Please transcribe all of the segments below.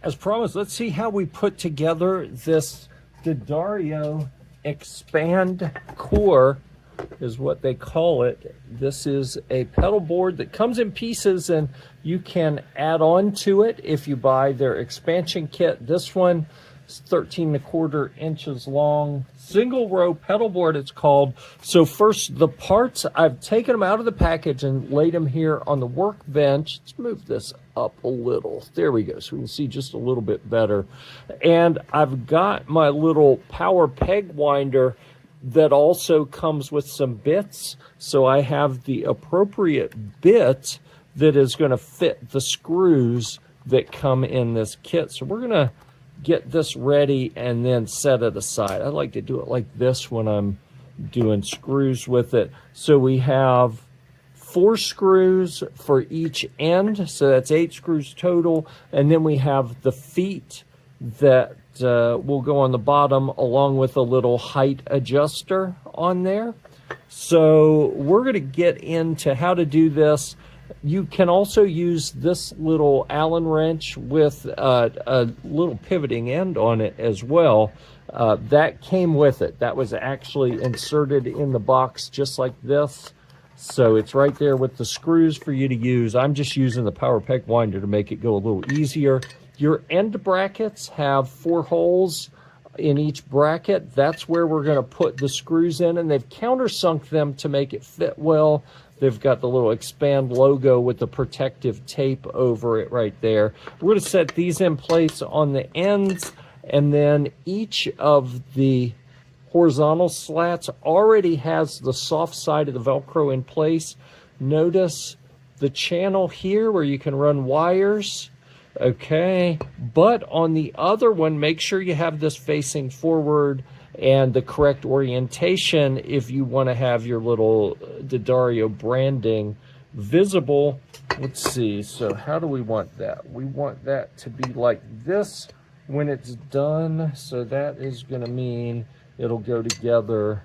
as promised, let's see how we put together this D'Addario Expand Core is what they call it. This is a pedal board that comes in pieces and you can add on to it if you buy their expansion kit. This one is 13¼ inches long, single row pedal board it's called. So first, the parts, I've taken them out of the package and laid them here on the workbench. Let's move this up a little. There we go, so we can see just a little bit better. And I've got my little power peg winder that also comes with some bits. So I have the appropriate bit that is going to fit the screws that come in this kit. So we're going to get this ready and then set it aside. I like to do it like this when I'm doing screws with it. So we have 4 screws for each end, so that's 8 screws total, and then we have the feet that will go on the bottom along with a little height adjuster on there. So we're going to get into how to do this. You can also use this little Allen wrench with a little pivoting end on it as well. That came with it. That was actually inserted in the box just like this. So it's right there with the screws for you to use. I'm just using the power peg winder to make it go a little easier. Your end brackets have 4 holes in each bracket. That's where we're going to put the screws in, and they've countersunk them to make it fit well. They've got the little Expand logo with the protective tape over it right there. We're going to set these in place on the ends, and then each of the horizontal slats already has the soft side of the Velcro in place. Notice the channel here where you can run wires. Okay, but on the other one, make sure you have this facing forward and the correct orientation if you want to have your little D'Addario branding visible. Let's see, so how do we want that? We want that to be like this when it's done, so that is going to mean it'll go together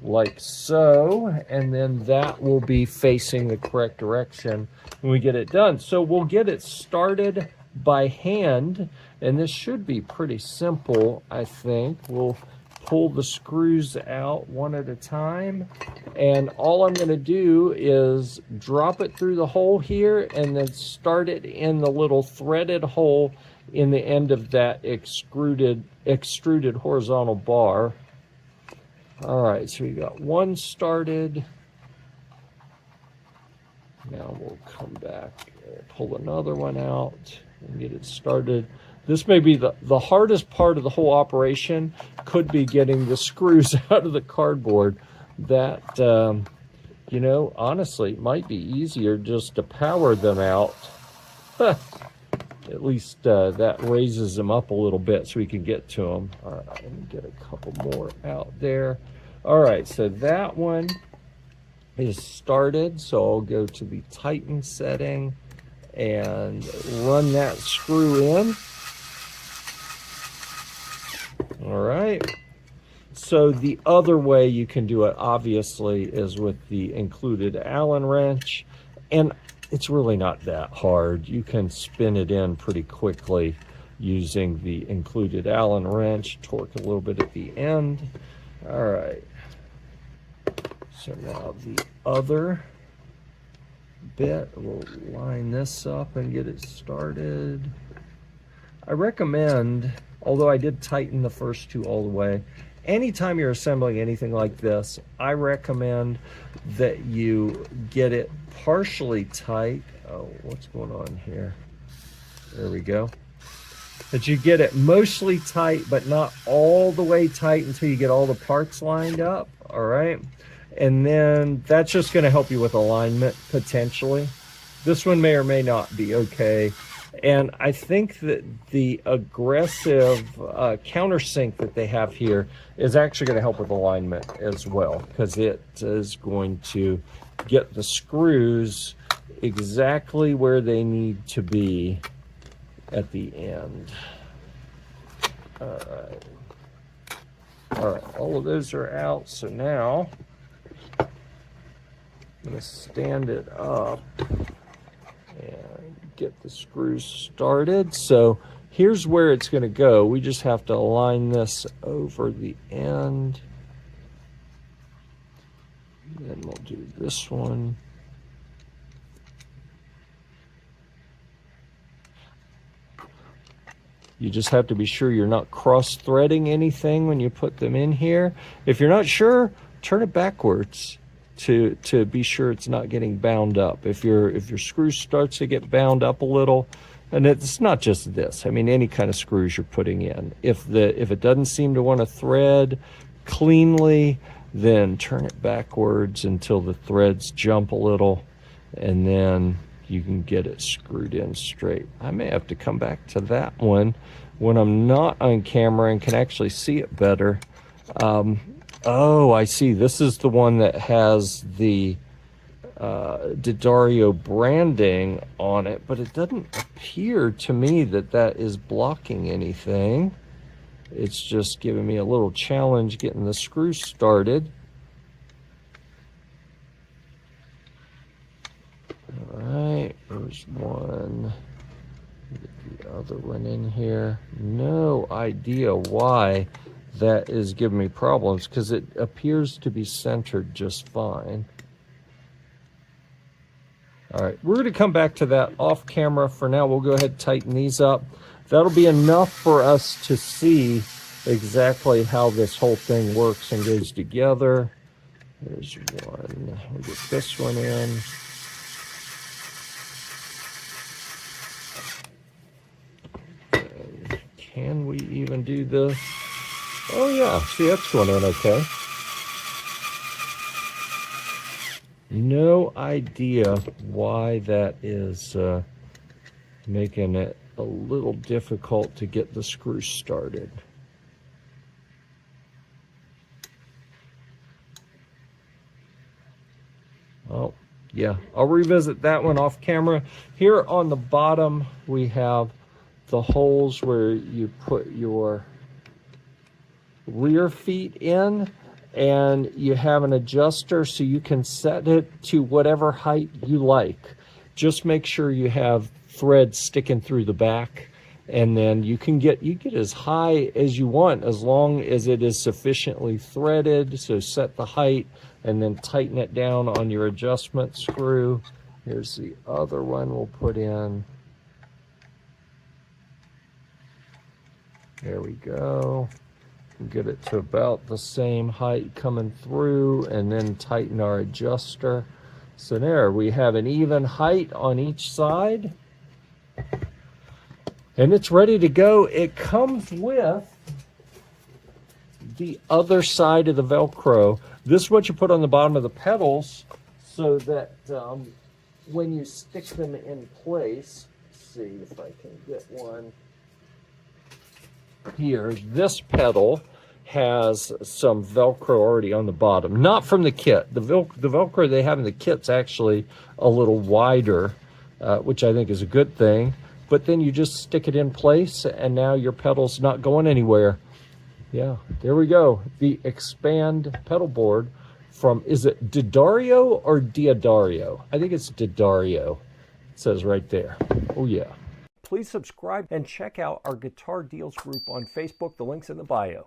like so, and then that will be facing the correct direction when we get it done. So we'll get it started by hand, and this should be pretty simple, I think. We'll pull the screws out one at a time, and all I'm going to do is drop it through the hole here and then start it in the little threaded hole in the end of that extruded horizontal bar. All right, so we got one started. Now we'll come back and pull another one out and get it started. This may be the hardest part of the whole operation, could be getting the screws out of the cardboard. That, you know, honestly, might be easier just to power them out. At least that raises them up a little bit so we can get to them. All right, let me get a couple more out there. All right, so that one is started. So I'll go to the tighten setting and run that screw in. All right. So the other way you can do it, obviously, is with the included Allen wrench. And it's really not that hard. You can spin it in pretty quickly using the included Allen wrench. Torque a little bit at the end. All right. So now the other bit, we'll line this up and get it started. I recommend, although I did tighten the first 2 all the way, anytime you're assembling anything like this, I recommend that you get it partially tight. Oh, what's going on here? There we go. That you get it mostly tight, but not all the way tight until you get all the parts lined up. All right. And then that's just going to help you with alignment potentially. This one may or may not be okay. And I think that the aggressive countersink that they have here is actually going to help with alignment as well, because it is going to get the screws exactly where they need to be at the end. All right. All right, all of those are out. So now I'm going to stand it up and get the screws started. So here's where it's going to go. We just have to align this over the end. Then we'll do this one. You just have to be sure you're not cross-threading anything when you put them in here. If you're not sure, turn it backwards to be sure it's not getting bound up. If your screw starts to get bound up a little, and it's not just this, I mean any kind of screws you're putting in. If it doesn't seem to want to thread cleanly, then turn it backwards until the threads jump a little, and then you can get it screwed in straight. I may have to come back to that one when I'm not on camera and can actually see it better. Oh, I see. This is the one that has the D'Addario branding on it, but it doesn't appear to me that that is blocking anything. It's just giving me a little challenge getting the screw started. All right, there's one. Get the other one in here. No idea why that is giving me problems, because it appears to be centered just fine. All right, we're going to come back to that off camera. For now, we'll go ahead and tighten these up. That'll be enough for us to see exactly how this whole thing works and goes together. There's one. We'll get this one in. And can we even do this? Oh yeah, see, that's going in okay. No idea why that is making it a little difficult to get the screw started. Oh, yeah, I'll revisit that one off camera. Here on the bottom, we have the holes where you put your rear feet in, and you have an adjuster so you can set it to whatever height you like. Just make sure you have thread sticking through the back, and then you get as high as you want as long as it is sufficiently threaded. So set the height and then tighten it down on your adjustment screw. Here's the other one we'll put in. There we go. Get it to about the same height coming through, and then tighten our adjuster. So there we have an even height on each side, and it's ready to go. It comes with the other side of the Velcro. This is what you put on the bottom of the pedals so that when you stick them in place, let's see if I can get one here. This pedal has some Velcro already on the bottom, not from the kit. The Velcro they have in the kit's actually a little wider, which I think is a good thing. But then you just stick it in place, and now your pedal's not going anywhere. Yeah, there we go. The Expand pedal board from, is it D'Addario or D'Addario? I think it's D'Addario. It says right there. Oh yeah. Please subscribe and check out our Guitar Deals group on Facebook. The link's in the bio.